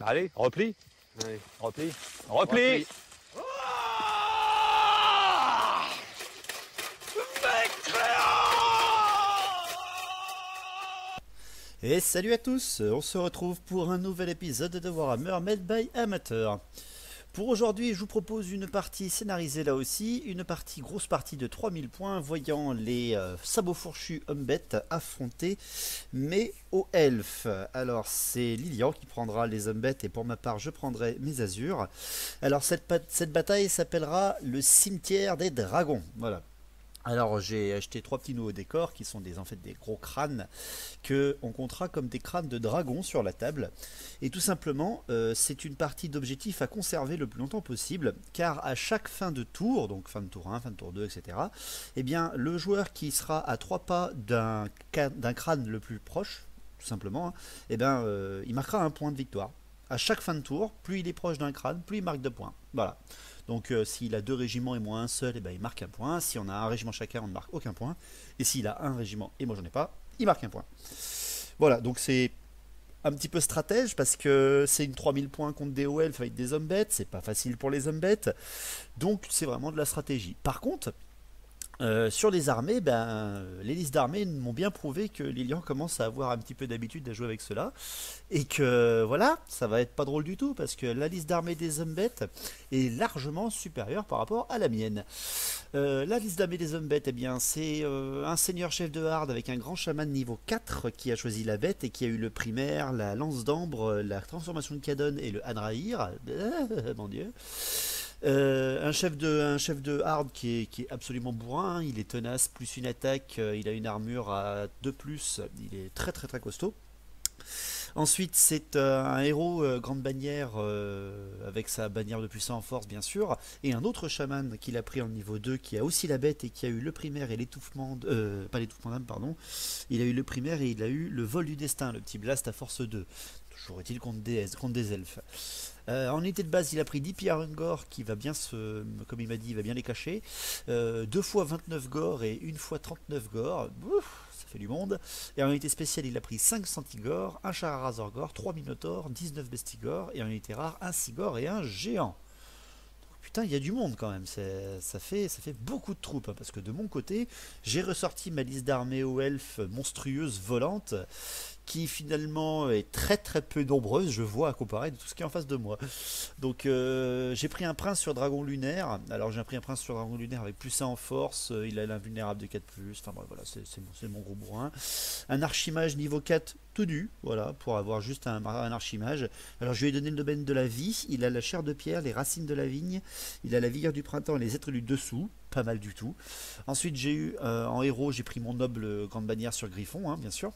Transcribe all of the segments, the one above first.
Allez, repli, Allez. repli, repli. Et salut à tous, on se retrouve pour un nouvel épisode de Warhammer Made by Amateur. Pour aujourd'hui, je vous propose une partie scénarisée là aussi, une grosse partie de 3000 points, voyant les sabots fourchus Humbet affronter mes hauts elfes. Alors c'est Lilian qui prendra les Humbet et pour ma part je prendrai mes Azurs. Alors cette bataille s'appellera le cimetière des dragons, voilà. Alors j'ai acheté 3 petits nouveaux décors qui sont en fait des gros crânes que on comptera comme des crânes de dragon sur la table. Et tout simplement, c'est une partie d'objectif à conserver le plus longtemps possible, car à chaque fin de tour, donc fin de tour 1, fin de tour 2, etc., eh bien, le joueur qui sera à 3 pas d'un crâne le plus proche, tout simplement, hein, eh bien, il marquera un point de victoire. À chaque fin de tour, plus il est proche d'un crâne, plus il marque 2 points. Voilà. Donc s'il a 2 régiments et moi un seul, eh ben, il marque un point. Si on a un régiment chacun, on ne marque aucun point. Et s'il a un régiment et moi j'en ai pas, il marque un point. Voilà, donc c'est un petit peu stratège parce que c'est une 3000 points contre des hauts elfes avec des Humbet. C'est pas facile pour les Humbet. Donc c'est vraiment de la stratégie. Par contre, sur les armées, les listes d'armées m'ont bien prouvé que Lilian commence à avoir un petit peu d'habitude à jouer avec cela. Et que voilà, ça va être pas drôle du tout parce que la liste d'armées des Humbet est largement supérieure par rapport à la mienne. La liste d'armées des Humbet, eh bien, c'est un seigneur chef de harde avec un grand chaman niveau 4 qui a choisi la bête et qui a eu le primaire, la lance d'ambre, la transformation de Cadon et le Hadrahir. Mon dieu. Un chef de hard qui est absolument bourrin, hein. Il est tenace, plus une attaque, il a une armure à 2+, il est très très très costaud. Ensuite, c'est un héros grande bannière avec sa bannière de puissance en force, bien sûr, et un autre chaman qu'il a pris en niveau 2 qui a aussi la bête et qui a eu le primaire et l'étouffement, pas l'étouffement d'âme, pardon. Il a eu le primaire et il a eu le vol du destin, le petit blast à force 2. Toujours est-il contre des elfes. En unité de base, il a pris 10 pierres Ungor qui va bien comme il m'a dit, il va bien les cacher. 2 fois 29 gore et 1 fois 39 gore. Ouf, ça fait du monde. Et en unité spéciale, il a pris 5 Centigore, un char à Razorgore, 3 Minotaurs, 19 Bestigore et en unité rare, un Sigore et un géant. Putain, il y a du monde quand même, ça fait beaucoup de troupes, hein, parce que de mon côté, j'ai ressorti ma liste d'armées aux elfes monstrueuses volantes, qui finalement est très très peu nombreuse, je vois, à comparer de tout ce qui est en face de moi. Donc j'ai pris un prince sur dragon lunaire, alors j'ai pris un prince sur dragon lunaire avec plus 1 en force, il a l'invulnérable de 4+, enfin bref, voilà, c'est mon gros bourrin. Un archimage niveau 4 tout nu, voilà, pour avoir juste un archimage. Alors je lui ai donné le domaine de la vie, il a la chair de pierre, les racines de la vigne, il a la vigueur du printemps et les êtres du dessous, pas mal du tout. Ensuite j'ai eu, en héros, j'ai pris mon noble grande bannière sur Griffon, hein, bien sûr.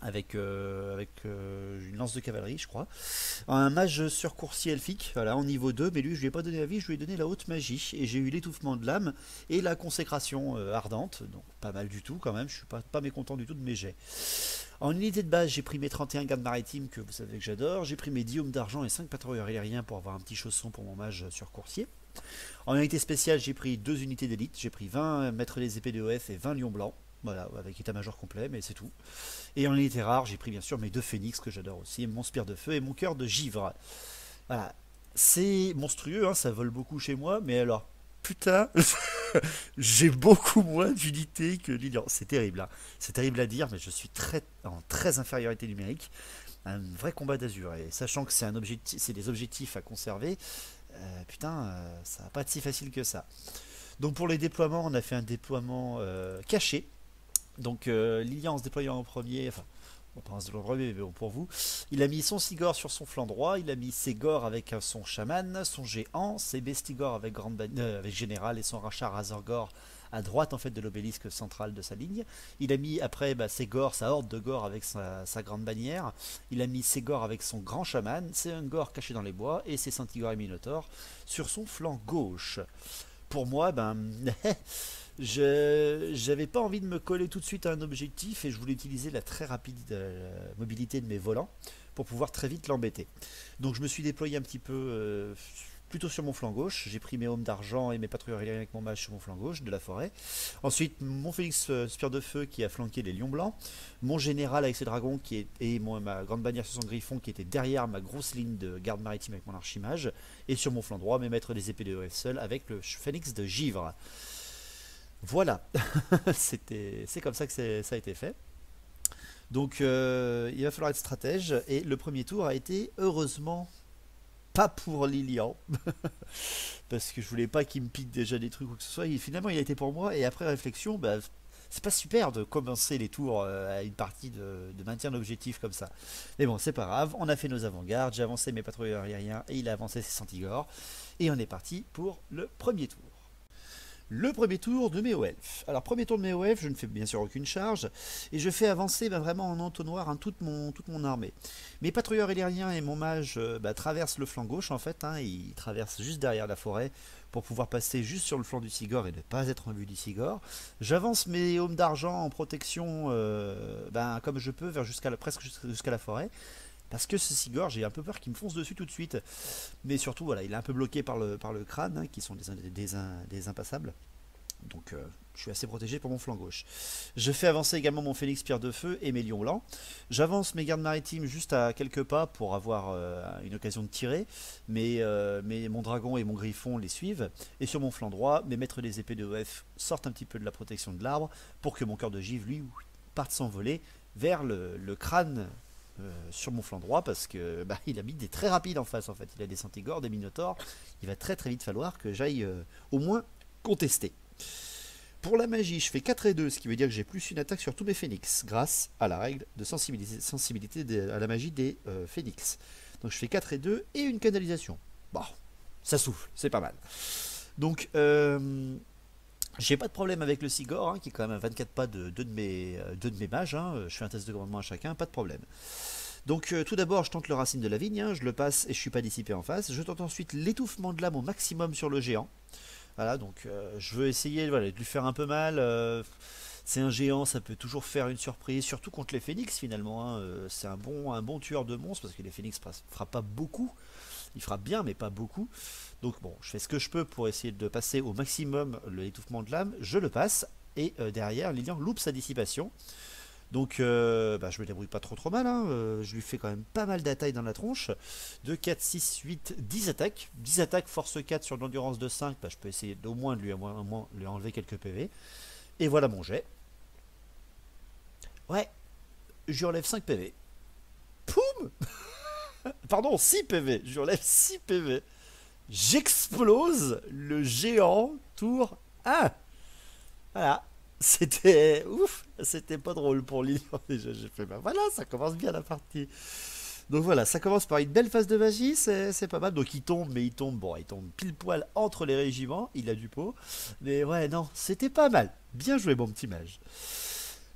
Avec une lance de cavalerie, je crois. Un mage sur coursier elfique, voilà, en niveau 2, mais lui, je lui ai pas donné la vie, je lui ai donné la haute magie. Et j'ai eu l'étouffement de l'âme et la consécration ardente, donc pas mal du tout quand même, je suis pas mécontent du tout de mes jets. En unité de base, j'ai pris mes 31 gardes maritimes, que vous savez que j'adore. J'ai pris mes 10 hommes d'argent et 5 patrouilleurs aériens pour avoir un petit chausson pour mon mage sur coursier. En unité spéciale, j'ai pris 2 unités d'élite, j'ai pris 20 maîtres des épées de OF et 20 lions blancs. Voilà, avec état-major complet, mais c'est tout. Et en unité rare, j'ai pris bien sûr mes 2 phénix que j'adore aussi, mon spire de feu et mon cœur de givre. Voilà, c'est monstrueux, hein, ça vole beaucoup chez moi, mais alors, putain, j'ai beaucoup moins d'unités que Lilian. C'est terrible, hein. C'est terrible à dire, mais je suis en très infériorité numérique. Un vrai combat d'azur, et sachant que c'est des objectifs à conserver, putain, ça va pas être si facile que ça. Donc pour les déploiements, on a fait un déploiement caché. Donc Lilian en se déployant en premier, enfin, on pense de premier, mais bon, pour vous, il a mis son Sigor sur son flanc droit, il a mis ses Gor avec son chaman, son géant, ses Bestigor avec avec général et son rachat Razorgor à droite en fait de l'obélisque central de sa ligne. Il a mis après ses Gor, sa horde de Gor avec sa grande bannière. Il a mis ses Gor avec son grand chaman, c'est un Gor caché dans les bois et ses Centigor et Minotaur sur son flanc gauche. Pour moi, j'avais pas envie de me coller tout de suite à un objectif et je voulais utiliser la très rapide mobilité de mes volants pour pouvoir très vite l'embêter. Donc je me suis déployé un petit peu plutôt sur mon flanc gauche. J'ai pris mes hommes d'argent et mes patrouilleurs aériens avec mon mage sur mon flanc gauche de la forêt. Ensuite, mon Phénix Spire de Feu qui a flanqué les lions blancs. Mon général avec ses dragons et ma grande bannière sur son griffon qui était derrière ma grosse ligne de garde maritime avec mon archimage. Et sur mon flanc droit, mes maîtres des épées de seul avec le Phénix de Givre. Voilà, c'est comme ça que ça a été fait. Donc il va falloir être stratège et le premier tour a été heureusement pas pour Lilian parce que je voulais pas qu'il me pique déjà des trucs ou que ce soit. Finalement il a été pour moi et après réflexion, bah, c'est pas super de commencer les tours à une partie de maintien d'objectif comme ça. Mais bon, c'est pas grave, on a fait nos avant-gardes, j'ai avancé mes patrouilleurs aériens et il a avancé ses Centigores et on est parti pour le premier tour. Le premier tour de mes elfes. Alors premier tour de mes elfes, je ne fais bien sûr aucune charge et je fais avancer vraiment en entonnoir toute mon armée. Mes patrouilleurs aériens et mon mage traversent le flanc gauche en fait, ils traversent juste derrière la forêt pour pouvoir passer juste sur le flanc du Sigor et ne pas être en vue du Sigor. J'avance mes hommes d'argent en protection comme je peux presque jusqu'à la forêt. Parce que ce Sigor, j'ai un peu peur qu'il me fonce dessus tout de suite. Mais surtout, voilà, il est un peu bloqué par le crâne, qui sont des impassables. Donc, je suis assez protégé pour mon flanc gauche. Je fais avancer également mon Phénix Spire de Feu et mes lions blancs. J'avance mes gardes maritimes juste à quelques pas pour avoir une occasion de tirer. Mais mon dragon et mon griffon les suivent. Et sur mon flanc droit, mes maîtres des épées de EF sortent un petit peu de la protection de l'arbre pour que mon cœur de givre, lui, parte s'envoler vers le crâne sur mon flanc droit parce que il a mis des très rapides en face en fait. Il a des Centigores, des Minotaures. Il va très très vite falloir que j'aille au moins contester. Pour la magie, je fais 4 et 2, ce qui veut dire que j'ai plus une attaque sur tous mes phénix grâce à la règle de sensibilité à la magie des phénix. Donc je fais 4 et 2 et une canalisation. Bon, ça souffle, c'est pas mal. Donc j'ai pas de problème avec le Sigor, qui est quand même à 24 pas de deux de mes mages. Je fais un test de commandement à chacun, pas de problème. Donc tout d'abord, je tente le racine de la vigne, je le passe et je suis pas dissipé en face. Je tente ensuite l'étouffement de l'âme au maximum sur le géant. Voilà, donc je veux essayer de lui faire un peu mal. C'est un géant, ça peut toujours faire une surprise, surtout contre les phénix finalement. C'est un bon tueur de monstres parce que les phénix frappent pas beaucoup. Il frappe bien, mais pas beaucoup. Donc bon, je fais ce que je peux pour essayer de passer au maximum l'étouffement de l'âme. Je le passe. Et derrière, Lilian loupe sa dissipation. Donc je me débrouille pas trop mal. Je lui fais quand même pas mal d'attaques dans la tronche. 2, 4, 6, 8, 10 attaques. 10 attaques, force 4 sur l'endurance de 5. Je peux essayer d'au moins de lui enlever quelques PV. Et voilà mon jet. Ouais, je lui enlève 5 PV. Poum. Pardon, 6 PV. Je lui enlève 6 PV. J'explose le géant tour 1. Voilà. C'était ouf. C'était pas drôle pour Lilian. Déjà, j'ai fait, voilà, ça commence bien la partie. Donc voilà, ça commence par une belle phase de magie, c'est pas mal. Donc il tombe pile poil entre les régiments. Il a du pot. Mais ouais, non, c'était pas mal. Bien joué, mon petit mage.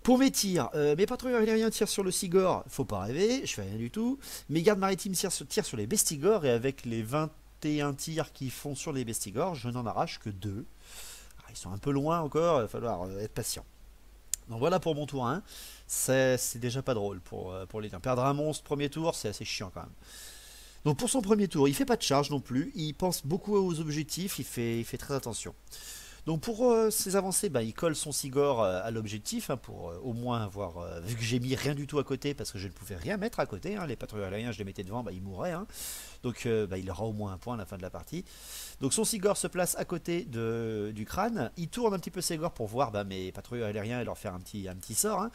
Pour mes tirs, mes patrouilleurs aériens tirent sur le Sigor, faut pas rêver, je fais rien du tout. Mes gardes maritimes tirent sur les Bestigors et avec les 21 tirs qu'ils font sur les Bestigors, je n'en arrache que 2. Alors, ils sont un peu loin encore, il va falloir être patient. Donc voilà pour mon tour 1. C'est déjà pas drôle pour les liens. Perdre un monstre premier tour, c'est assez chiant quand même. Donc pour son premier tour, il fait pas de charge non plus, il pense beaucoup aux objectifs, il fait très attention. Donc pour ses avancées, il colle son Sigor à l'objectif pour au moins avoir, vu que j'ai mis rien du tout à côté parce que je ne pouvais rien mettre à côté, les patrouilleurs aériens je les mettais devant, ils mourraient, donc il aura au moins un point à la fin de la partie. Donc son Sigor se place à côté du crâne, il tourne un petit peu ses gores pour voir mes patrouilleurs aériens et leur faire un petit sort.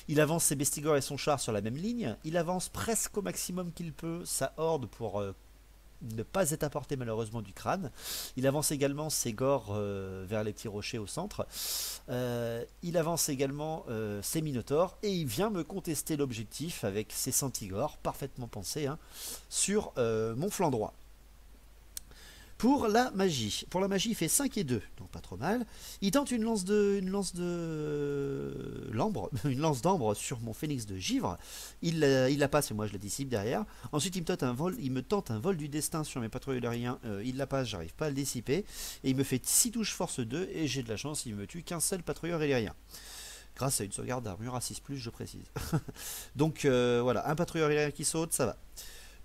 Il avance ses Bestigors et son char sur la même ligne, il avance presque au maximum qu'il peut sa horde pour ne pas être à portée malheureusement du crâne. Il avance également ses gores vers les petits rochers au centre. Il avance également ses minotaures et il vient me contester l'objectif avec ses centigores parfaitement pensés sur mon flanc droit. Pour la magie, il fait 5 et 2, donc pas trop mal. Il tente une lance d'ambre sur mon phénix de givre. Il la passe et moi je la dissipe derrière. Ensuite il me tente un vol du destin sur mes patrouilles aériens. Il la passe, j'arrive pas à le dissiper. Et il me fait 6 touches force 2 et j'ai de la chance, il me tue qu'un seul patrouilleur aérien. Grâce à une sauvegarde d'armure à 6+, je précise. Donc voilà, un patrouilleur aérien qui saute, ça va.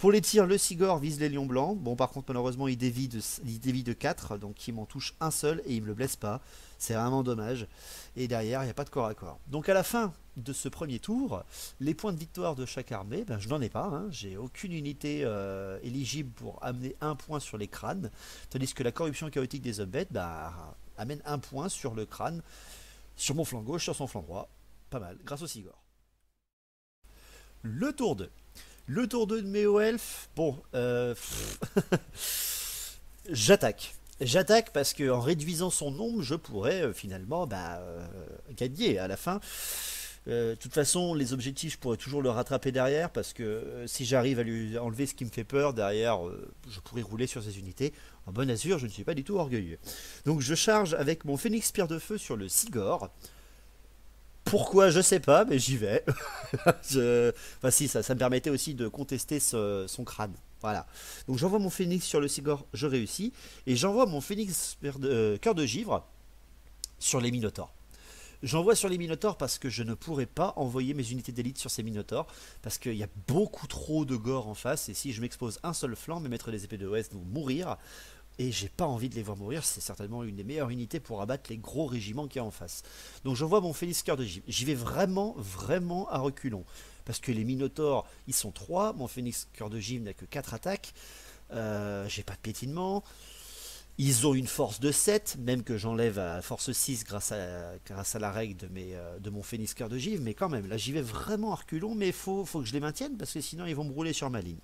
Pour les tirs, le Sigor vise les lions blancs. Bon, par contre, malheureusement, il dévie de 4, donc il m'en touche un seul et il me le blesse pas. C'est vraiment dommage. Et derrière, il n'y a pas de corps à corps. Donc à la fin de ce premier tour, les points de victoire de chaque armée, ben, je n'en ai pas. Hein. J'ai aucune unité éligible pour amener un point sur les crânes. Tandis que la corruption chaotique des hommes bêtes ben, amène un point sur le crâne, sur mon flanc gauche, sur son flanc droit. Pas mal, grâce au Sigor. Le tour 2. Le tour 2 de Méo-Elf, bon, j'attaque. J'attaque parce qu'en réduisant son nombre, je pourrais finalement gagner à la fin. De toute façon, les objectifs, je pourrais toujours le rattraper derrière parce que si j'arrive à lui enlever ce qui me fait peur, derrière, je pourrais rouler sur ses unités. En bonne assure, je ne suis pas du tout orgueilleux. Donc je charge avec mon Phénix Pierre de Feu sur le Sigor. Pourquoi, je sais pas, mais j'y vais. Enfin si, ça me permettait aussi de contester son crâne. Voilà. Donc j'envoie mon phénix sur le Sigor, je réussis. Et j'envoie mon phénix cœur de givre sur les Minotaures. J'envoie sur les Minotaures parce que je ne pourrais pas envoyer mes unités d'élite sur ces Minotaures. Parce qu'il y a beaucoup trop de gore en face. Et si je m'expose un seul flanc, mes maîtres des épées de l'Ouest vont mourir. Et j'ai pas envie de les voir mourir, c'est certainement une des meilleures unités pour abattre les gros régiments qu'il y a en face. Donc j'envoie mon Phénix Cœur de Givre. J'y vais vraiment, vraiment à reculons. Parce que les Minotaures, ils sont 3, mon Phénix Cœur de Givre n'a que 4 attaques. J'ai pas de piétinement. Ils ont une force de 7, même que j'enlève à force 6 grâce à la règle de mon Phénix Cœur de Givre. Mais quand même, là j'y vais vraiment à reculons, mais faut que je les maintienne, parce que sinon ils vont me rouler sur ma ligne.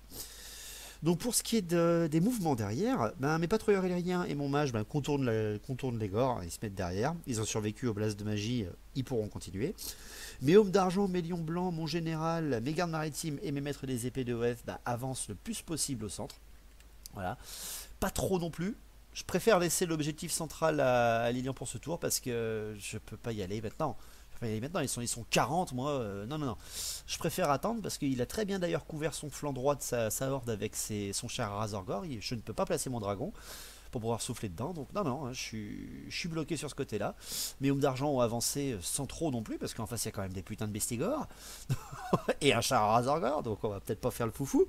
Donc pour ce qui est des mouvements derrière, ben, mes patrouilleurs aériens et mon mage contournent les gores, ils se mettent derrière, ils ont survécu au blast de magie, ils pourront continuer. Mes hommes d'argent, mes lions blancs, mon général, mes gardes maritimes et mes maîtres des épées de OF avancent le plus possible au centre. Voilà, pas trop non plus. Je préfère laisser l'objectif central à Lilian pour ce tour parce que je peux pas y aller maintenant. Maintenant ils sont 40, moi, non. Je préfère attendre parce qu'il a très bien d'ailleurs couvert son flanc droit de sa horde avec son char Razorgore. Je ne peux pas placer mon dragon pour pouvoir souffler dedans. Donc non, hein, je suis bloqué sur ce côté-là. Mes hommes d'argent ont avancé sans trop non plus parce qu'en face il y a quand même des putains de bestigores et un char Razorgore, donc on va peut-être pas faire le foufou.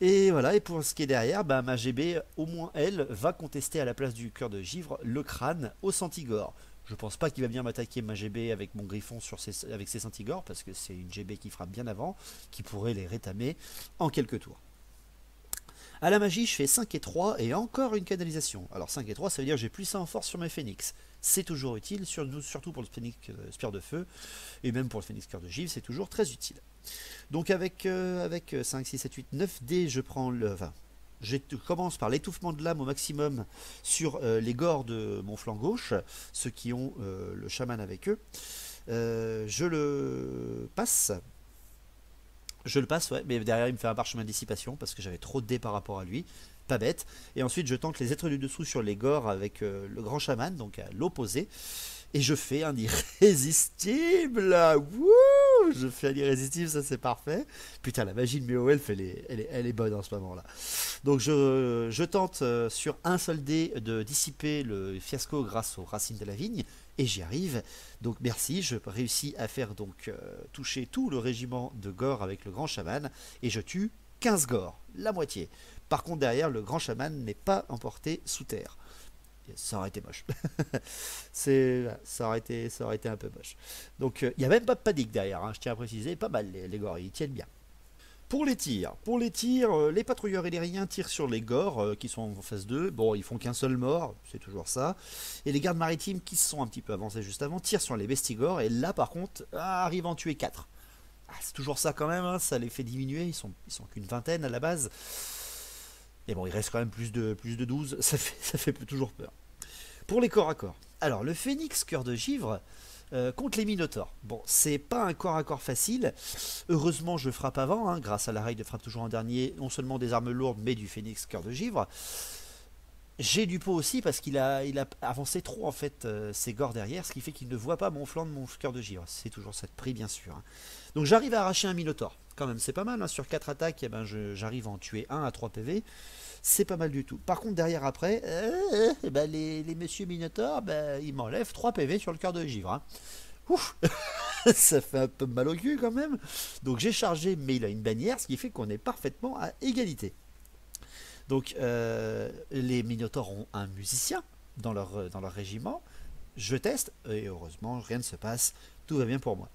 Et voilà, et pour ce qui est derrière, ma GB, au moins elle, va contester à la place du cœur de givre le crâne au Centigore. Je pense pas qu'il va bien m'attaquer ma GB avec mon griffon avec ses Centigores, parce que c'est une GB qui frappe bien avant, qui pourrait les rétamer en quelques tours. À la magie, je fais 5 et 3 et encore une canalisation. Alors 5 et 3, ça veut dire que j'ai plus 1 en force sur mes phénix. C'est toujours utile, surtout pour le phénix spire de feu, et même pour le phénix cœur de givre, c'est toujours très utile. Donc avec 5, 6, 7, 8, 9 dés, je prends je commence par l'étouffement de l'âme au maximum sur les gores de mon flanc gauche, ceux qui ont le chaman avec eux. Je le passe. Ouais, mais derrière il me fait un parchemin de dissipation parce que j'avais trop de dés par rapport à lui. Pas bête. Et ensuite je tente les êtres du dessous sur les gores avec le grand chaman, donc à l'opposé. Et je fais un irrésistible. Wouh, je fais un irrésistible, ça c'est parfait. Putain, la magie de Méo-Elf, elle est bonne en ce moment-là. Donc je tente sur un seul dé de dissiper le fiasco grâce aux racines de la vigne. Et j'y arrive. Donc merci, je réussis à faire toucher tout le régiment de Gore avec le grand chaman. Et je tue 15 Gore, la moitié. Par contre derrière, le grand chaman n'est pas emporté sous terre. Ça aurait été moche. Ça aurait été un peu moche. Donc il n'y a même pas de panique derrière, hein, je tiens à préciser, pas mal les gores, ils tiennent bien. Pour les tirs, les patrouilleurs aériens tirent sur les gores qui sont en phase 2. Bon, ils font qu'un seul mort, c'est toujours ça. Et les gardes maritimes qui se sont un petit peu avancés juste avant tirent sur les bestigores. Et là, par contre, arrivent à en tuer 4. C'est toujours ça quand même, hein, ça les fait diminuer. Ils sont qu'une vingtaine à la base. Et bon, il reste quand même plus de 12. Ça fait toujours peur. Pour les corps à corps. Alors, le phénix cœur de givre contre les minotaures. Bon, c'est pas un corps à corps facile. Heureusement, je frappe avant, hein, grâce à la règle de frappe toujours en dernier, non seulement des armes lourdes, mais du phénix cœur de givre. J'ai du pot aussi parce qu'il a avancé trop en fait ses gores derrière, ce qui fait qu'il ne voit pas mon flanc de mon cœur de givre. C'est toujours ça de prix, bien sûr. Hein. Donc j'arrive à arracher un minotaure. Quand même, c'est pas mal. Hein. Sur 4 attaques, j'arrive à en tuer 1 à 3 PV. C'est pas mal du tout. Par contre, derrière après, les messieurs minotaures, ils m'enlèvent 3 PV sur le cœur de givre. Hein. Ouf. Ça fait un peu mal au cul quand même. Donc j'ai chargé, mais il a une bannière, ce qui fait qu'on est parfaitement à égalité. Donc les Minotaures ont un musicien dans leur régiment. Je teste, et heureusement, rien ne se passe. Tout va bien pour moi.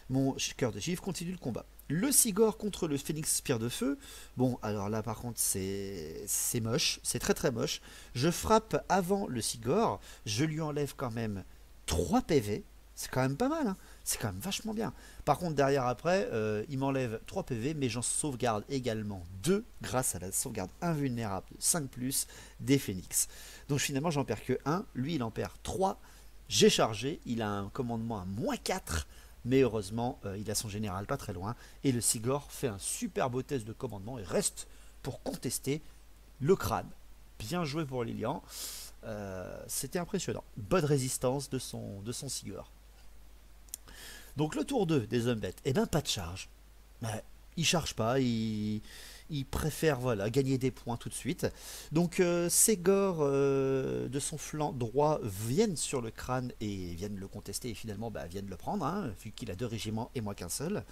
Mon cœur de givre continue le combat. Le Sigor contre le Phénix Spire de Feu. Bon, alors là par contre c'est moche, c'est très très moche. Je frappe avant le Sigor, je lui enlève quand même 3 PV. C'est quand même pas mal, hein. C'est quand même vachement bien. Par contre derrière après, il m'enlève 3 PV, mais j'en sauvegarde également 2 grâce à la sauvegarde invulnérable de 5+, des Phénix. Donc finalement j'en perds que 1, lui il en perd 3. J'ai chargé, il a un commandement à -4. Mais heureusement, il a son général pas très loin. Et le Sigor fait un super beau test de commandement et reste pour contester le crâne. Bien joué pour Lilian. C'était impressionnant. Bonne résistance de son Sigor. Donc le tour 2 des hommes bêtes. Eh ben pas de charge. Ouais, il charge pas, il préfère voilà, gagner des points tout de suite. Donc Ségor de son flanc droit viennent sur le crâne et viennent le contester et finalement viennent le prendre, hein, vu qu'il a 2 régiments et moi qu'un seul.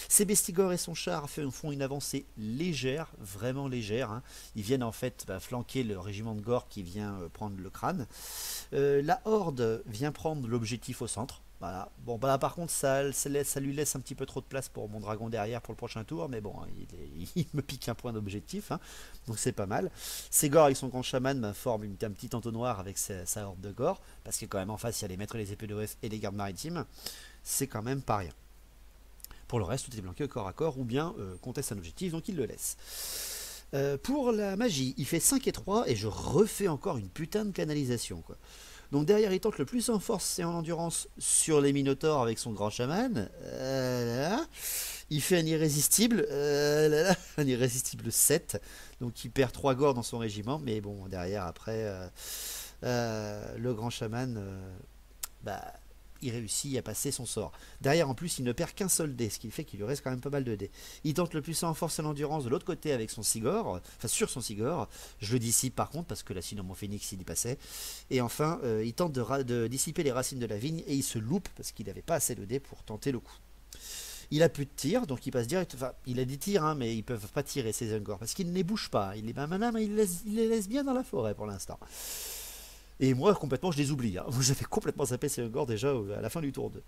Sébestigor et son char font une avancée légère, vraiment légère, hein. Ils viennent en fait flanquer le régiment de Gore qui vient prendre le crâne. La horde vient prendre l'objectif au centre. Voilà. Bon, là par contre, ça lui laisse un petit peu trop de place pour mon dragon derrière pour le prochain tour, mais bon, il me pique un point d'objectif, hein, donc c'est pas mal. Ségor avec son grand chaman forme un petit entonnoir avec sa horde de Gore, parce que quand même en face, il y a les maîtres les épées d'OF et les gardes maritimes, c'est quand même pas rien. Pour le reste, tout est planqué au corps à corps, ou bien conteste un objectif, donc il le laisse. Pour la magie, il fait 5 et 3, et je refais encore une putain de canalisation, quoi. Donc derrière, il tente le plus en force et en endurance sur les Minotaures avec son grand chaman. Il fait un irrésistible. Un irrésistible 7. Donc il perd 3 gores dans son régiment. Mais bon, derrière, après, le grand chaman, il réussit à passer son sort. Derrière, en plus, il ne perd qu'un seul dé, ce qui fait qu'il lui reste quand même pas mal de dés. Il tente le puissant en force et l'endurance de l'autre côté avec son Sigor, enfin sur son Sigor. Je le dissipe par contre, parce que là, sinon mon Phénix, il y passait. Et enfin, il tente de dissiper les racines de la vigne et il se loupe parce qu'il n'avait pas assez de dés pour tenter le coup. Il a plus de tir, donc il passe direct. Enfin, il a des tirs, hein, mais ils peuvent pas tirer ces Ungor parce qu'il ne les bouge pas. Il les laisse bien dans la forêt pour l'instant. Et moi, complètement, je les oublie. Hein. J'avais complètement zappé ces Ungor déjà à la fin du tour 2.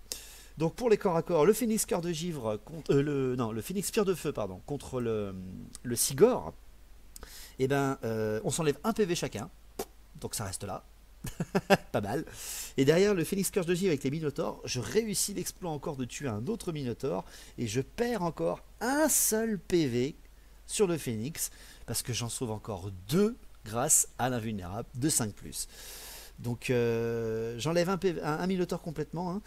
Donc pour les corps à corps, le Phénix Cœur de Givre contre le Phénix Spire de Feu, pardon, contre le Sigor. Et on s'enlève un PV chacun. Donc ça reste là. Pas mal. Et derrière le Phénix Cœur de Givre avec les Minotaures, je réussis l'exploit encore de tuer un autre Minotaure et je perds encore un seul PV sur le Phénix parce que j'en sauve encore 2 grâce à l'invulnérable de 5+. Donc j'enlève un Minotaure complètement. Hein.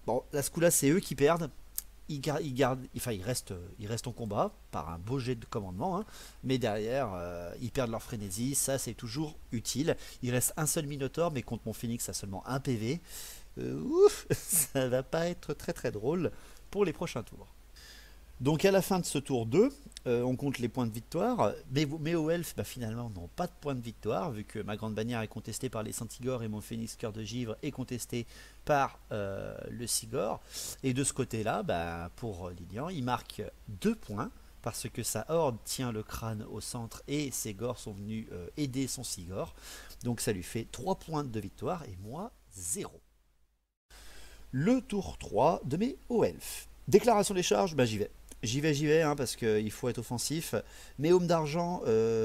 Bon, là ce coup-là, c'est eux qui perdent. Ils restent en combat par un beau jet de commandement, hein, mais derrière, ils perdent leur frénésie. Ça, c'est toujours utile. Il reste un seul Minotaure, mais contre mon Phénix, ça a seulement un PV. Ouf, ça va pas être très très drôle pour les prochains tours. Donc à la fin de ce tour 2, on compte les points de victoire. Mes hauts elfes finalement n'ont pas de points de victoire, vu que ma grande bannière est contestée par les Saint-Igor et mon Phénix Cœur de Givre est contesté par le Sigor. Et de ce côté-là, pour Lilian, il marque 2 points, parce que sa horde tient le crâne au centre et ses gors sont venus aider son Sigor. Donc ça lui fait 3 points de victoire et moi 0. Le tour 3 de mes hauts elfes. Déclaration des charges, j'y vais. J'y vais, hein, parce qu'il faut être offensif. Mes hommes d'argent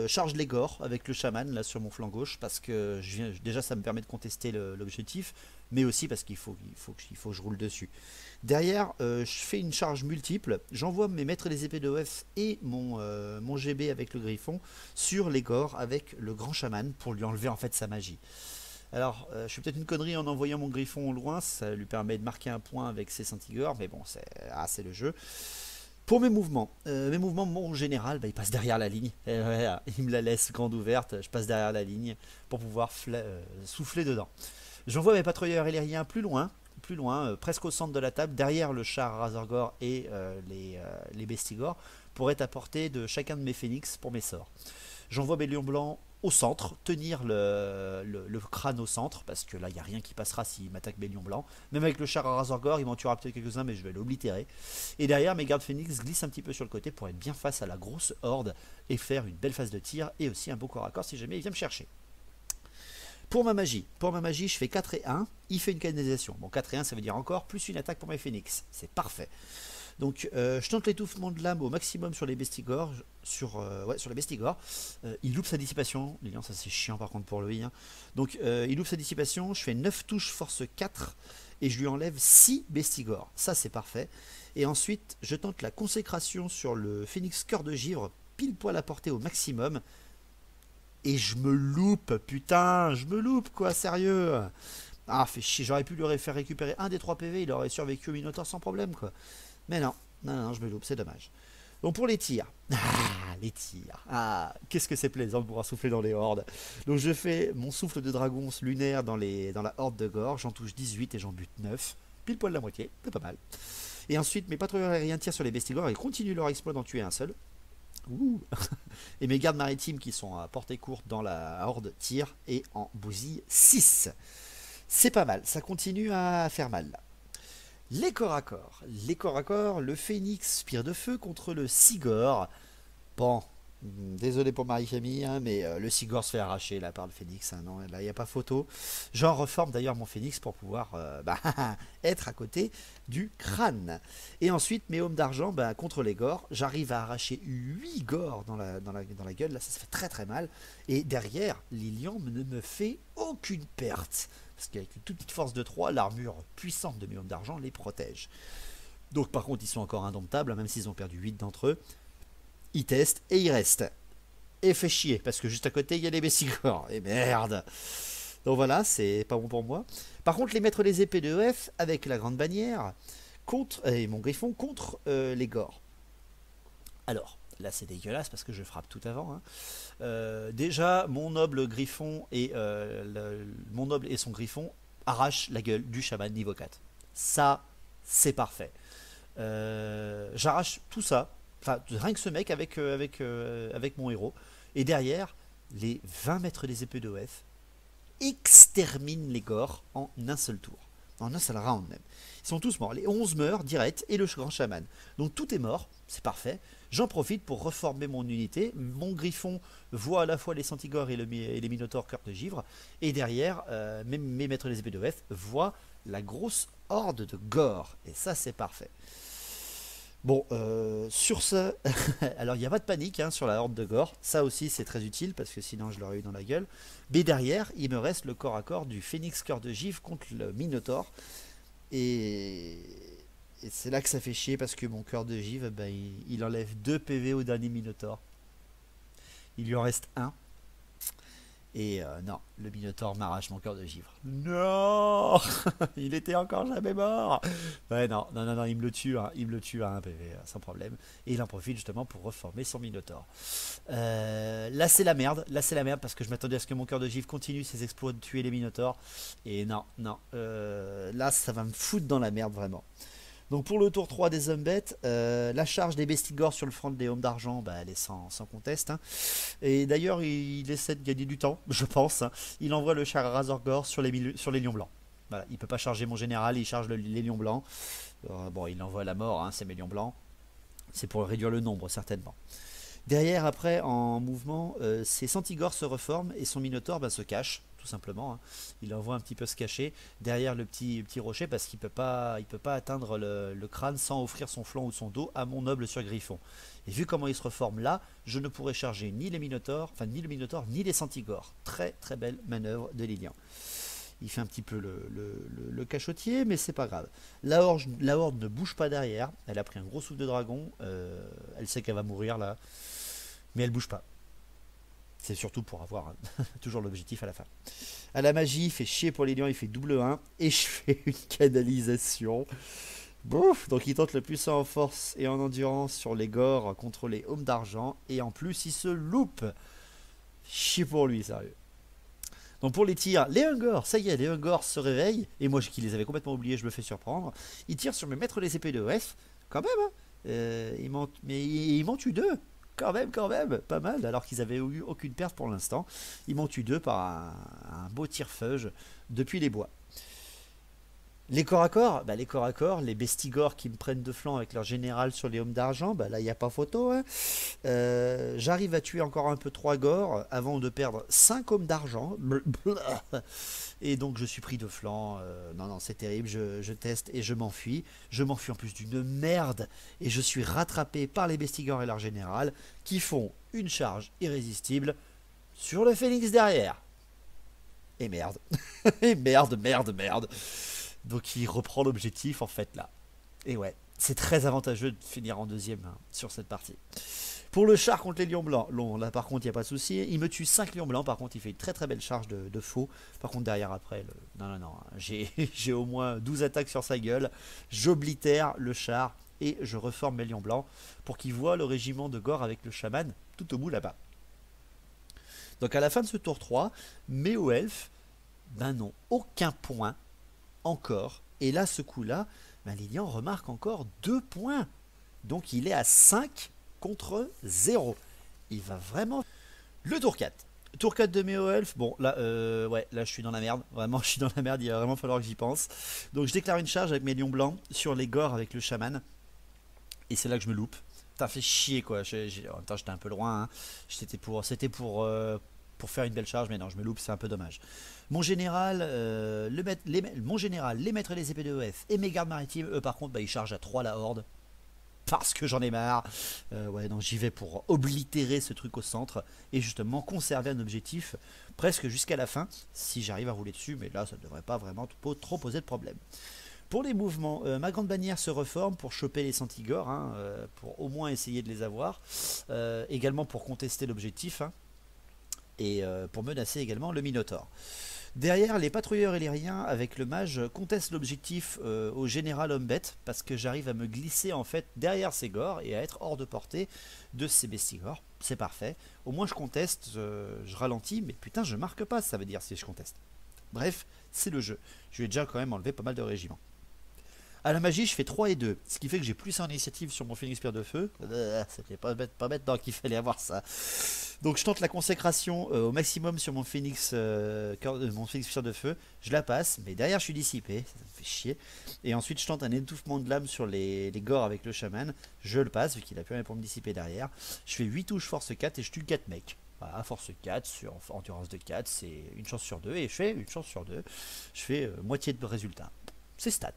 chargent les gores avec le chaman là sur mon flanc gauche, parce que déjà ça me permet de contester l'objectif, mais aussi parce qu'il faut que je roule dessus. Derrière, je fais une charge multiple. J'envoie mes maîtres des épées d'OF et mon GB avec le griffon sur les gores avec le grand chaman pour lui enlever en fait sa magie. Alors, je fais peut-être une connerie en envoyant mon griffon au loin, ça lui permet de marquer un point avec ses Saint-Igor, mais bon, c'est le jeu. Pour mes mouvements, mon général, il passe derrière la ligne. Il me la laisse grande ouverte, je passe derrière la ligne pour pouvoir souffler dedans. J'envoie mes patrouilleurs illériens plus loin, presque au centre de la table, derrière le char Razorgore et les Bestigor, pour être à portée de chacun de mes phénix pour mes sorts. J'envoie mes lions blancs au centre, tenir le crâne au centre, parce que là, il n'y a rien qui passera s'il m'attaque mes lions blancs. Même avec le char à Razorgore, il m'en tuera peut-être quelques-uns, mais je vais l'oblitérer. Et derrière, mes gardes phénix glissent un petit peu sur le côté pour être bien face à la grosse horde et faire une belle phase de tir et aussi un beau corps à corps si jamais il vient me chercher. Pour ma magie, je fais 4 et 1, il fait une canalisation. Bon, 4 et 1, ça veut dire encore plus une attaque pour mes phénix. C'est parfait. Donc, je tente l'étouffement de l'âme au maximum sur les bestigores. Sur les bestigores. Il loupe sa dissipation. Lilian, ça c'est chiant par contre pour lui. Hein. Donc, il loupe sa dissipation. Je fais 9 touches force 4 et je lui enlève 6 bestigores. Ça, c'est parfait. Et ensuite, je tente la consécration sur le phénix cœur de givre, pile poil à portée au maximum. Et je me loupe, putain, je me loupe quoi, sérieux. Ah, fait chier, j'aurais pu lui faire récupérer un des 3 PV, il aurait survécu au Minotaur sans problème quoi. Mais non, je me loupe, c'est dommage. Donc pour les tirs, qu'est-ce que c'est plaisant de pouvoir souffler dans les hordes. Donc je fais mon souffle de dragon lunaire dans la horde de gore, j'en touche 18 et j'en bute 9, pile poil la moitié, c'est pas mal. Et ensuite mes patrouilleurs aériens tirent sur les bestigores et continuent leur exploit d'en tuer un seul. Ouh. Et mes gardes maritimes qui sont à portée courte dans la horde tirent et en bousillent 6. C'est pas mal, ça continue à faire mal là. Les corps à corps, le phénix spire de feu contre le Sigor. Bon, désolé pour Marie-Camille, hein, mais le Sigor se fait arracher là par le phénix, hein, non, là il n'y a pas photo. J'en reforme d'ailleurs mon phénix pour pouvoir être à côté du crâne. Et ensuite mes hommes d'argent contre les gores, j'arrive à arracher 8 gores dans la gueule, là ça se fait très très mal. Et derrière, Lilian ne me fait aucune perte. Parce qu'avec une toute petite force de 3, l'armure puissante de mes hommes d'argent les protège. Donc par contre, ils sont encore indomptables, même s'ils ont perdu 8 d'entre eux. Ils testent et ils restent. Et fait chier, parce que juste à côté, il y a les bessigors. Et merde. Donc voilà, c'est pas bon pour moi. Par contre, les maîtres des épées de EF, avec la grande bannière, et mon griffon, contre les gores. Alors, là c'est dégueulasse parce que je frappe tout avant. Hein. Déjà, mon noble griffon et mon noble et son griffon arrachent la gueule du chaman niveau 4. Ça, c'est parfait. J'arrache tout ça. Enfin, rien que ce mec avec mon héros. Et derrière, les 20 mètres des épées d'OF exterminent les gores en un seul tour. En un seul round même. Ils sont tous morts. Les 11 meurent direct et le grand chaman. Donc tout est mort, c'est parfait. J'en profite pour reformer mon unité. Mon griffon voit à la fois les centigores et les minotaures cœur de givre. Et derrière, mes maîtres des épées de F voient la grosse horde de gore. Et ça, c'est parfait. Bon, sur ce, alors il n'y a pas de panique hein, sur la horde de gore. Ça aussi, c'est très utile parce que sinon, je l'aurais eu dans la gueule. Mais derrière, il me reste le corps à corps du phénix cœur de givre contre le minotaure. Et c'est là que ça fait chier parce que mon cœur de givre, il enlève 2 PV au dernier minotaure. Il lui en reste 1. Et non, le minotaure m'arrache mon cœur de givre. Non. Il était encore jamais mort. Ouais, non, il me le tue à 1 PV, sans problème. Et il en profite justement pour reformer son minotaure. Là c'est la merde, parce que je m'attendais à ce que mon cœur de givre continue ses exploits de tuer les minotaures. Et non, là ça va me foutre dans la merde vraiment. Donc pour le tour 3 des Zombettes, la charge des bestigores sur le front des hommes d'argent, elle est sans conteste. Hein. Et d'ailleurs, il essaie de gagner du temps, je pense. Hein. Il envoie le char à Razorgore sur les lions blancs. Voilà, il ne peut pas charger mon général, il charge les lions blancs. Bon, il envoie la mort, hein, c'est mes lions blancs. C'est pour réduire le nombre, certainement. Derrière, après, en mouvement, ses centigores se reforment et son minotaure se cache, tout simplement. Hein. Il envoie un petit peu se cacher derrière le petit rocher parce qu'il peut pas atteindre le crâne sans offrir son flanc ou son dos à mon noble surgriffon. Et vu comment il se reforme là, je ne pourrai charger ni le minotaure ni les centigores. Très très belle manœuvre de Lilian. Il fait un petit peu le cachotier, mais c'est pas grave. La horde ne bouge pas derrière. Elle a pris un gros souffle de dragon. Elle sait qu'elle va mourir là. Mais elle bouge pas. C'est surtout pour avoir toujours l'objectif à la fin. À la magie, il fait chier pour les lions, il fait double 1. Et je fais une canalisation. Bouf. Donc il tente le puissant en force et en endurance sur les gores contre les hommes d'argent. Et en plus, il se loupe. Chier pour lui, sérieux. Donc pour les tirs, les Ungors, ça y est, les Ungors se réveillent. Et moi qui les avais complètement oubliés, je me fais surprendre. Ils tirent sur mes maîtres des épées de OF. Quand même, hein. Mais ils m'en tuent 2. quand même, pas mal, alors qu'ils avaient eu aucune perte pour l'instant. Ils m'ont tué 2 par un beau tire-feuge depuis les bois. Les corps à corps, bah les corps à corps, les bestigors qui me prennent de flanc avec leur général sur les hommes d'argent, bah là il n'y a pas photo. Hein. J'arrive à tuer encore un peu 3 gores avant de perdre 5 hommes d'argent. Et donc je suis pris de flanc. Non, c'est terrible, je teste et je m'enfuis. Je m'enfuis en plus d'une merde. Et je suis rattrapé par les bestigors et leur général qui font une charge irrésistible sur le phénix derrière. Et merde. Et merde. Donc il reprend l'objectif en fait là. Et ouais, c'est très avantageux de finir en deuxième hein, sur cette partie. Pour le char contre les lions blancs, là par contre il n'y a pas de souci. Il me tue 5 lions blancs, par contre il fait une très belle charge de faux. Par contre derrière après, non, j'ai au moins 12 attaques sur sa gueule. J'oblitère le char et je reforme mes lions blancs pour qu'il voit le régiment de Gore avec le chaman tout au bout là-bas. Donc à la fin de ce tour 3, mes hauts elfes n'ont aucun point encore. Et là, ce coup-là, Lilian remarque encore 2 points. Donc il est à 5 contre 0. Il va vraiment... Le tour 4. Tour 4 de Méo Elf. Bon, là, ouais, là, je suis dans la merde. Vraiment, je suis dans la merde. Il va vraiment falloir que j'y pense. Donc je déclare une charge avec mes lions blancs sur les gores avec le chaman. Et c'est là que je me loupe. Ça fait chier, quoi. En même temps, j'étais un peu loin. Hein. C'était pour faire une belle charge, mais non, je me loupe, c'est un peu dommage. Mon général, les maîtres et les épées de EF et mes gardes maritimes, eux par contre, ils chargent à 3 la horde. Parce que j'en ai marre. Ouais, non, j'y vais pour oblitérer ce truc au centre et justement conserver un objectif presque jusqu'à la fin, si j'arrive à rouler dessus, mais là, ça ne devrait pas vraiment trop poser de problème. Pour les mouvements, ma grande bannière se reforme pour choper les Santigores, hein, pour au moins essayer de les avoir, également pour contester l'objectif, hein, et pour menacer également le Minotaure. Derrière, les patrouilleurs illyrien avec le mage contestent l'objectif au général homme-bête parce que j'arrive à me glisser en fait derrière ces gores et à être hors de portée de ces bestigores. C'est parfait. Au moins je conteste, je ralentis, mais putain je marque pas, ça veut dire si je conteste. Bref, c'est le jeu. Je lui ai déjà quand même enlevé pas mal de régiments. À la magie, je fais 3 et 2, ce qui fait que j'ai plus en initiative sur mon Phénix Pierre de Feu. C'était pas bête donc qu'il fallait avoir ça. Donc je tente la consécration au maximum sur mon Phénix Pierre de Feu. Je la passe, mais derrière je suis dissipé, ça me fait chier. Et ensuite je tente un étouffement de l'âme sur les gores avec le chaman. Je le passe, vu qu'il a plus rien pour me dissiper derrière. Je fais 8 touches force 4 et je tue 4 mecs. Voilà, force 4 sur endurance de 4, c'est une chance sur 2. Et je fais une chance sur 2. Je fais moitié de résultat. C'est stat.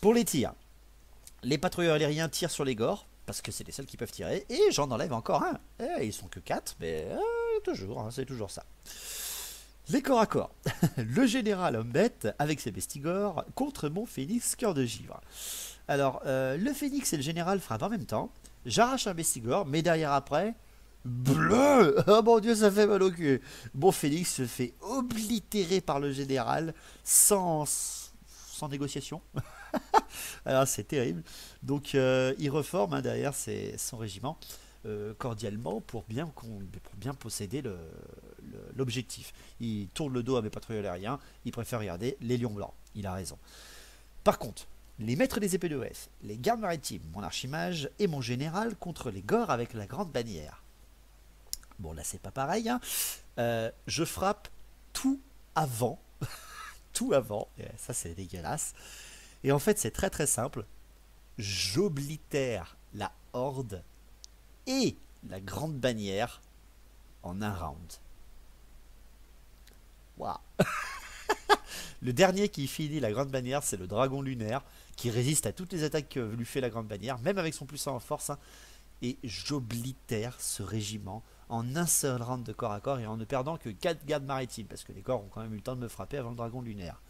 Pour les tirs, les patrouilleurs aériens tirent sur les gores, parce que c'est les seuls qui peuvent tirer, et j'en enlève encore un. Ils sont que 4, mais toujours, hein, c'est toujours ça. Les corps à corps. Le général homme-bête, avec ses bestigores, contre mon phénix cœur de givre. Alors, le phénix et le général frappent en même temps. J'arrache un bestigore, mais derrière après... Bleu! Oh mon dieu, ça fait mal au cul. Mon phénix se fait oblitérer par le général sans négociation. Alors c'est terrible. Donc il reforme hein, derrière son régiment cordialement pour bien posséder l'objectif. Il tourne le dos à mes patrouilleurs aériens. Il préfère regarder les lions blancs. Il a raison. Par contre, les maîtres des épées de EF, les gardes maritimes, mon archimage et mon général contre les gores avec la grande bannière. Bon là c'est pas pareil. Hein. Je frappe tout avant. Tout avant, et ça c'est dégueulasse. Et en fait c'est très simple. J'oblitère la horde et la grande bannière en un round. Waouh. Le dernier qui finit la grande bannière, c'est le dragon lunaire qui résiste à toutes les attaques que lui fait la grande bannière, même avec son puissant en force. Hein. Et j'oblitère ce régiment en un seul round de corps à corps et en ne perdant que 4 gardes maritimes, parce que les corps ont quand même eu le temps de me frapper avant le dragon lunaire.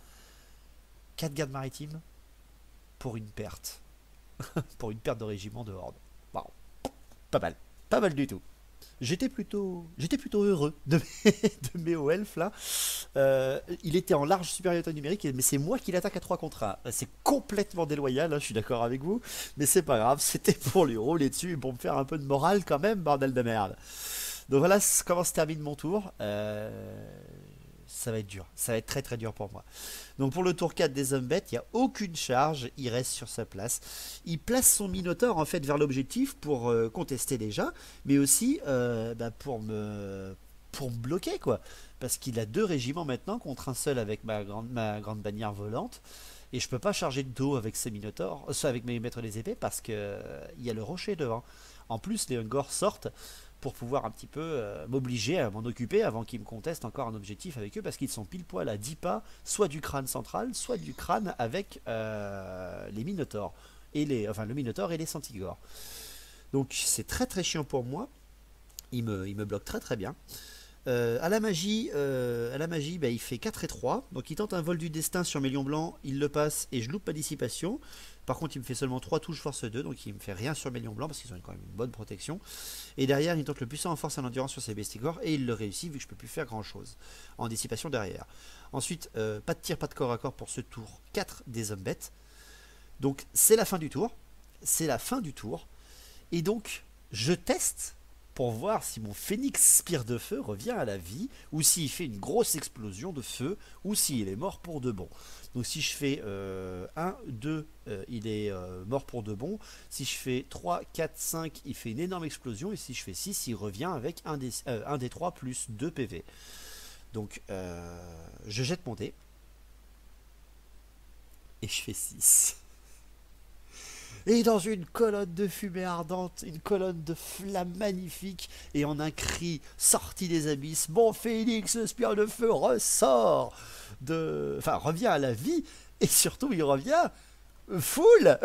4 gardes maritimes pour une perte. Pour une perte de régiment de horde. Wow. Pas mal du tout. J'étais plutôt heureux de mes hauts elfes là. Il était en large supériorité numérique, mais c'est moi qui l'attaque à 3 contre 1. C'est complètement déloyal, hein, je suis d'accord avec vous, mais c'est pas grave, c'était pour lui rouler dessus et pour me faire un peu de morale quand même, bordel de merde. Donc voilà comment se termine mon tour. ça va être dur. Ça va être très très dur pour moi. Donc pour le tour 4 des hommes bêtes, il n'y a aucune charge. Il reste sur sa place. Il place son Minotaure en fait vers l'objectif pour contester déjà, mais aussi pour me bloquer quoi. Parce qu'il a 2 régiments maintenant contre un seul avec ma grande bannière volante. Et je peux pas charger de dos avec ces Minotaures, soit avec mes maîtres des épées, parce que il y a le rocher devant. En plus, les Ungors sortent pour pouvoir un petit peu m'obliger à m'en occuper avant qu'ils me contestent encore un objectif avec eux, parce qu'ils sont pile poil à 10 pas, soit du crâne central, soit du crâne avec les Minotaures. Enfin, le Minotaure et les Centigores. Donc c'est très très chiant pour moi. Il me bloque très très bien. À la magie, bah, il fait 4 et 3. Donc il tente un vol du destin sur mes lions blancs. Il le passe et je loupe ma dissipation. Par contre, il me fait seulement 3 touches force 2. Donc il me fait rien sur mes lions blancs parce qu'ils ont quand même une bonne protection. Et derrière, il tente le puissant en force et en endurance sur ses bestigores. Et il le réussit vu que je peux plus faire grand chose. En dissipation derrière. Ensuite, pas de tir, pas de corps à corps pour ce tour 4 des hommes bêtes. Donc c'est la fin du tour. C'est la fin du tour. Et donc, je teste pour voir si mon phénix spire de feu revient à la vie, ou s'il fait une grosse explosion de feu, ou s'il est mort pour de bon. Donc si je fais 1, 2, il est mort pour de bon. Si je fais 3, 4, 5, il fait une énorme explosion. Et si je fais 6, il revient avec 1 des 3 plus 2 PV. Donc je jette mon dé. Et je fais 6. Et dans une colonne de fumée ardente, une colonne de flammes magnifiques, et en un cri sorti des abysses, mon phénix spire de feu ressort revient à la vie, et surtout il revient full.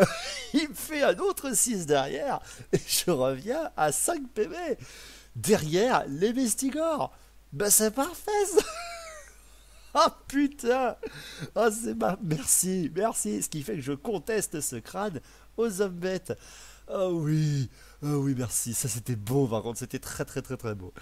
Il me fait un autre 6 derrière, et je reviens à 5 PV. Derrière les Bestigors. Bah c'est parfait ça. Ah putain. Ah merci, merci. Ce qui fait que je conteste ce crâne aux hommes bêtes. Ah oui, merci. Ça c'était beau par contre, c'était très très très très beau.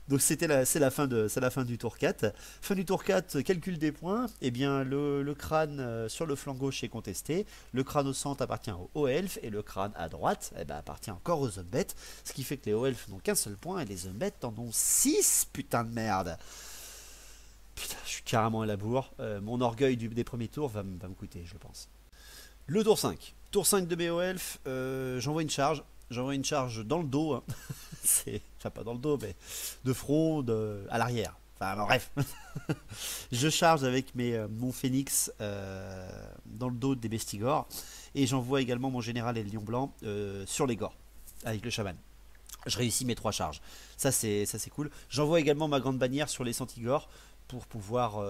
Donc c'est la fin du tour 4. Fin du tour 4, calcul des points. Eh bien le crâne sur le flanc gauche est contesté. Le crâne au centre appartient aux hauts elfes et le crâne à droite appartient encore aux hommes bêtes. Ce qui fait que les hauts elfes n'ont qu'un seul point et les hommes bêtes en ont 6. Putain de merde. Putain, je suis carrément à la bourre. Mon orgueil des premiers tours va me coûter, je pense. Le tour 5. Tour 5 de BO Elf, j'envoie une charge. J'envoie une charge dans le dos. Hein. Enfin, pas dans le dos, mais de front, à l'arrière. Enfin, bref. Je charge avec mon phénix dans le dos des bestigors. Et j'envoie également mon général et le lion blanc sur les gores, avec le chaman. Je réussis mes 3 charges. Ça, c'est cool. J'envoie également ma grande bannière sur les centigores pour pouvoir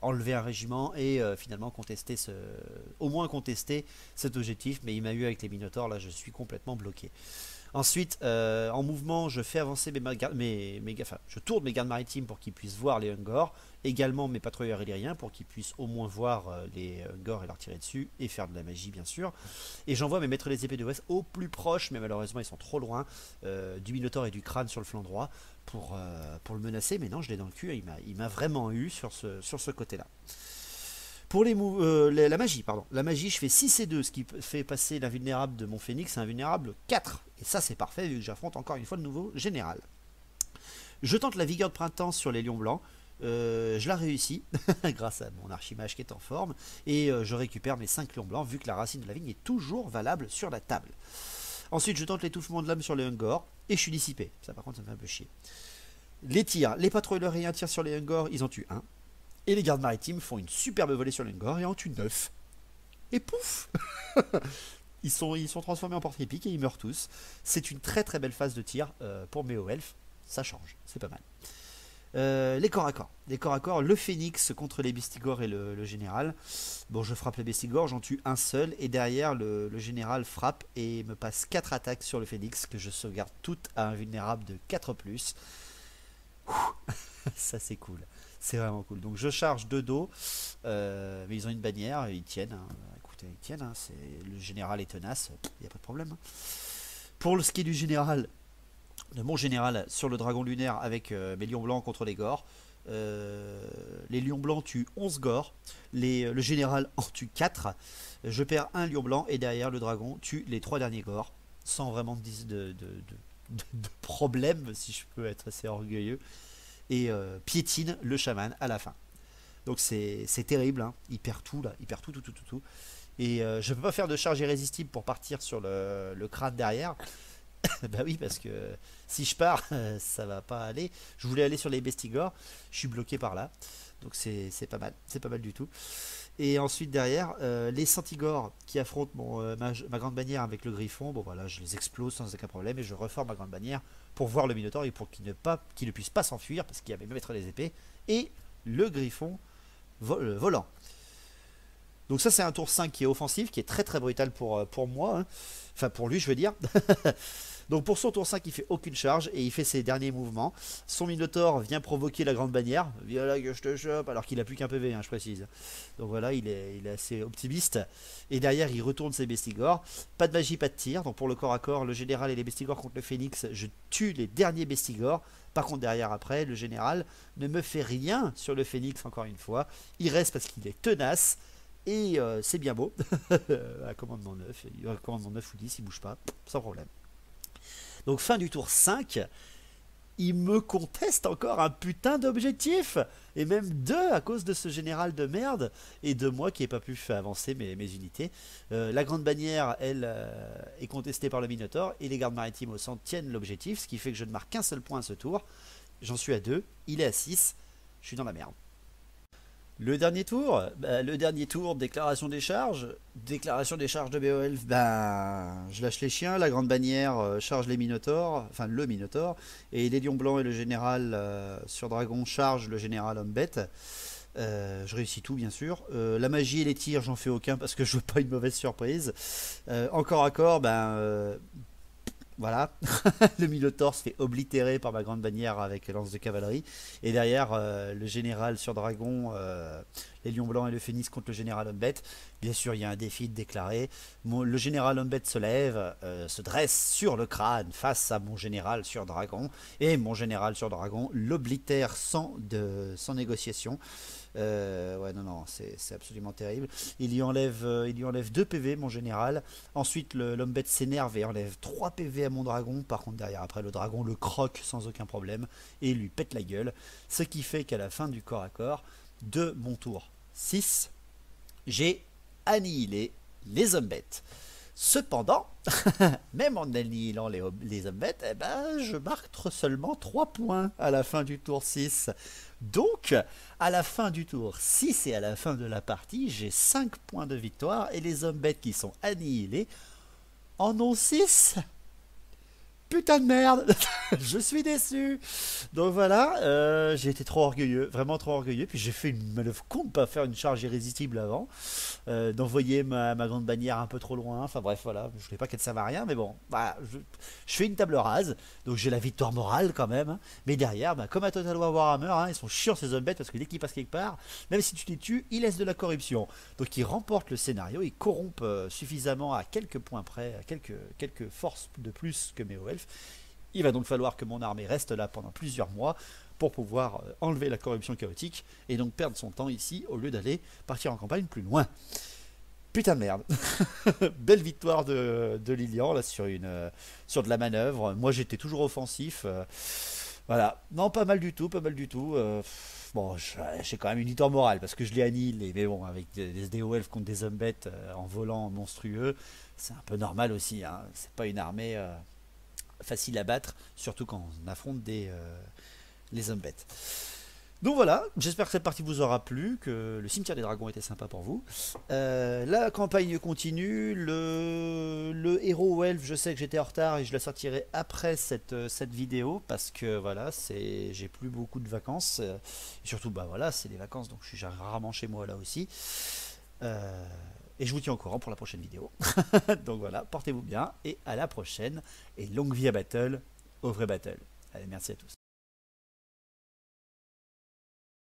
enlever un régiment et finalement au moins contester cet objectif. Mais il m'a eu avec les Minotaures, là je suis complètement bloqué. Ensuite, en mouvement, je fais avancer je tourne mes gardes maritimes pour qu'ils puissent voir les Ungors, également mes patrouilleurs illyriens pour qu'ils puissent au moins voir les Ungors et leur tirer dessus et faire de la magie bien sûr. Et j'envoie mes maîtres des épées de l'Ouest au plus proche, mais malheureusement ils sont trop loin du Minotaure et du crâne sur le flanc droit pour le menacer, mais non, je l'ai dans le cul, il m'a vraiment eu sur ce côté-là. Pour la magie, pardon. La magie, je fais 6 et 2, ce qui fait passer l'invulnérable de mon phénix à invulnérable 4. Et ça, c'est parfait, vu que j'affronte encore une fois le nouveau général. Je tente la vigueur de printemps sur les lions blancs. Je la réussis, grâce à mon archimage qui est en forme. Et je récupère mes 5 lions blancs, vu que la racine de la vigne est toujours valable sur la table. Ensuite, je tente l'étouffement de l'âme sur les Ungors. Et je suis dissipé. Ça, par contre, ça me fait un peu chier. Les tirs. Les patrouilleurs et un tir sur les Ungors, ils en tuent 1. Et les gardes maritimes font une superbe volée sur l'Ungor et en tuent 9. Et pouf. ils sont transformés en portrait épique et ils meurent tous. C'est une très très belle phase de tir pour mes hauts elfes. Ça change, c'est pas mal. Les corps à corps. Les corps à corps, le phénix contre les bestigors et le général. Bon, je frappe les bestigors, j'en tue un seul. Et derrière, le général frappe et me passe 4 attaques sur le phénix que je sauvegarde toutes à un vulnérable de 4+. Ça c'est cool. C'est vraiment cool. Donc je charge de dos, mais ils ont une bannière, ils tiennent. Hein. Écoutez, ils tiennent. Hein. Le général est tenace, il n'y a pas de problème. Hein. Pour ce qui est du général, de mon général sur le dragon lunaire avec mes lions blancs contre les gores, les lions blancs tuent 11 gores, le général en tue 4. Je perds un lion blanc et derrière le dragon tue les 3 derniers gores, sans vraiment de problème, si je peux être assez orgueilleux. et piétine le chaman à la fin. Donc c'est terrible, hein. Il perd tout là, il perd tout. Et je peux pas faire de charge irrésistible pour partir sur le crâne derrière. Bah oui, parce que si je pars, ça va pas aller. Je voulais aller sur les bestigors, je suis bloqué par là. Donc c'est pas mal du tout. Et ensuite derrière, les Centigores qui affrontent ma grande bannière avec le griffon, bon voilà, je les explose sans aucun problème et je reforme ma grande bannière pour voir le Minotaure et pour qu'il ne puisse pas s'enfuir parce qu'il y avait même maître des épées et le griffon volant. Donc ça c'est un tour 5 qui est offensif, qui est très brutal pour moi, hein. Enfin pour lui je veux dire. Donc pour son tour 5 il fait aucune charge et il fait ses derniers mouvements. Son Minotaure vient provoquer la grande bannière, viens là que je te chope, alors qu'il a plus qu'un PV, hein, je précise. Donc voilà, il est assez optimiste. Et derrière il retourne ses bestigores. Pas de magie, pas de tir. Donc pour le corps à corps, le général et les bestigores contre le phénix, je tue les derniers bestigores. Par contre derrière après, le général ne me fait rien sur le phénix encore une fois. Il reste parce qu'il est tenace. Et c'est bien beau. À commandement 9, à commandement 9 ou 10, il bouge pas, sans problème. Donc fin du tour 5, il me conteste encore un putain d'objectif. Et même deux à cause de ce général de merde. Et de moi qui n'ai pas pu faire avancer mes unités. La grande bannière, elle, est contestée par le Minotaure. Et les gardes maritimes au centre tiennent l'objectif. Ce qui fait que je ne marque qu'un seul point à ce tour. J'en suis à 2, il est à 6. Je suis dans la merde. Le dernier tour, déclaration des charges. Déclaration des charges de Beowulf, je lâche les chiens, la grande bannière charge les Minotaures, enfin le Minotaure, et les lions blancs et le général sur dragon chargent le général homme bête. Je réussis tout bien sûr. La magie et les tirs, j'en fais aucun parce que je veux pas une mauvaise surprise. Encore à corps, voilà, le Minotaure se fait oblitérer par ma grande bannière avec lance de cavalerie. Et derrière, le général sur dragon, les lions blancs et le phénix contre le général homme bête. Bien sûr, il y a un défi déclaré. Le général homme bête se lève, se dresse sur le crâne face à mon général sur dragon. Et mon général sur dragon l'oblitère sans négociation. Ouais, non, c'est absolument terrible. Il lui enlève 2 PV, mon général. Ensuite, l'homme bête s'énerve et enlève 3 PV à mon dragon. Par contre, derrière, après, le dragon le croque sans aucun problème et lui pète la gueule. Ce qui fait qu'à la fin du corps à corps de mon tour 6, j'ai annihilé les hommes bêtes. Cependant, même en annihilant les hommes bêtes, je marque seulement 3 points à la fin du tour 6. Donc, à la fin du tour 6 et à la fin de la partie, j'ai 5 points de victoire et les hommes bêtes qui sont annihilés en ont 6. Putain de merde. Je suis déçu. Donc voilà, j'ai été trop orgueilleux, vraiment trop orgueilleux. Puis j'ai fait une manœuvre con de pas faire une charge irrésistible avant, d'envoyer ma grande bannière un peu trop loin. Enfin bref, voilà, je voulais pas qu'elle serve à rien, mais bon, voilà, je fais une table rase, donc j'ai la victoire morale quand même, hein. Mais derrière, comme à Total War Warhammer, hein, ils sont chiants ces hommes bêtes parce que dès qu'ils passent quelque part, même si tu les tues, ils laissent de la corruption. Donc ils remportent le scénario, ils corrompent suffisamment à quelques points près, à quelques forces de plus que mes elfes. Il va donc falloir que mon armée reste là pendant plusieurs mois pour pouvoir enlever la corruption chaotique et donc perdre son temps ici au lieu d'aller partir en campagne plus loin. Putain de merde. Belle victoire de Lilian là sur de la manœuvre. Moi j'étais toujours offensif. Voilà. Non, pas mal du tout. Bon, j'ai quand même une victoire morale parce que je l'ai annihilé. Mais bon, avec des DOF contre des hommes bêtes en volant monstrueux, c'est un peu normal aussi, hein. C'est pas une armée facile à battre, surtout quand on affronte les hommes bêtes. Donc voilà, j'espère que cette partie vous aura plu, que le cimetière des dragons était sympa pour vous. La campagne continue, le héros elfe, je sais que j'étais en retard et je la sortirai après cette vidéo parce que voilà, j'ai plus beaucoup de vacances. Et surtout, voilà, c'est les vacances, donc je suis rarement chez moi là aussi. Et je vous tiens au courant pour la prochaine vidéo. Donc voilà, portez-vous bien et à la prochaine. Et longue vie à Battle, au vrai Battle. Allez, merci à tous.